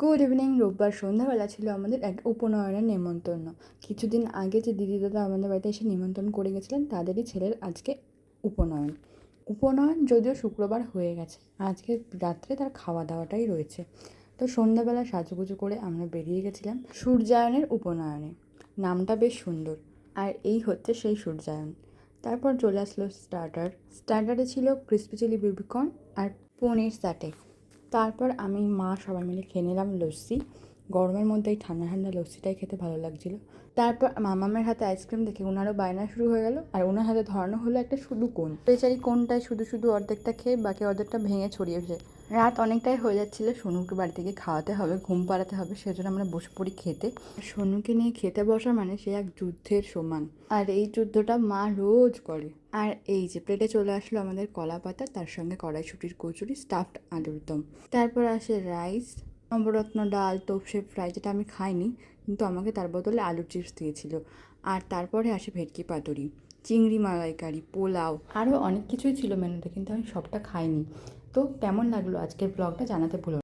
Good evening. রোববার সন্ধ্যাবেলা ছিল আমাদের এক উপনয়নের নেমন্তন্ন। কিছুদিন আগে যে দিদি দাদা আমাদের বাড়িতে এসে নিমন্ত্রণ করে গেছিলেন তাদেরই ছেলের আজকে উপনয়ন। উপনয়ন যদিও শুক্রবার হয়ে গেছে, আজকে রাত্রে তার খাওয়া দাওয়াটাই রয়েছে। তো সন্ধ্যাবেলা সাজুগুজু করে আমরা বেরিয়ে গেছিলাম সূর্যায়নের উপনয়নে। নামটা বেশ সুন্দর। আর এই হচ্ছে সেই সূর্যায়ন। তারপর চলে আসলো স্টার্টারে ছিল ক্রিসপি চিলি বেবিকর্ন আর পনির স্যাটে। তারপর আমি মা সবাই মিলে খেয়ে নিলাম লস্যি। গরমের মধ্যে এই ঠান্ডা ঠান্ডা লস্যিটাই খেতে ভালো লাগছিল। তারপর মামামের হাতে আইসক্রিম দেখে ওনারও বায়না শুরু হয়ে গেল, আর ওনার হাতে ধরানো হলো একটা শুধু কোন। বেচারি কোনটায় শুধু শুধু অর্ধেকটা খেয়ে বাকি অর্ধেকটা ভেঙে ছড়িয়েছে। রাত অনেকটাই হয়ে যাচ্ছিলো, সোনুকে বাড়ি থেকে খাওয়াতে হবে, ঘুম পাড়াতে হবে, সেজন্য আমরা বসে পড়ি খেতে। সোনুকে নিয়ে খেতে বসা মানে সে এক যুদ্ধের সমান, আর এই যুদ্ধটা মা রোজ করে। আর এই যে প্লেটে চলে আসলো আমাদের কলা পাতা, তার সঙ্গে কড়াইশুঁটির কচুরি, স্টাফড আলুর দম। তারপর আসে রাইস, নবরত্ন ডাল, তোপসে ফ্রাই, যেটা আমি খাইনি, কিন্তু আমাকে তার বদলে আলুর চিপস দিয়েছিল। আর তারপরে আসে ভেটকি পাতুরি, চিংড়ি মালাইকারি, পোলাও, আরও অনেক কিছুই ছিল মেনুতে, কিন্তু আমি সবটা খাইনি। তো কেমন লাগলো আজকের ব্লগটা জানাতে ভুলো না।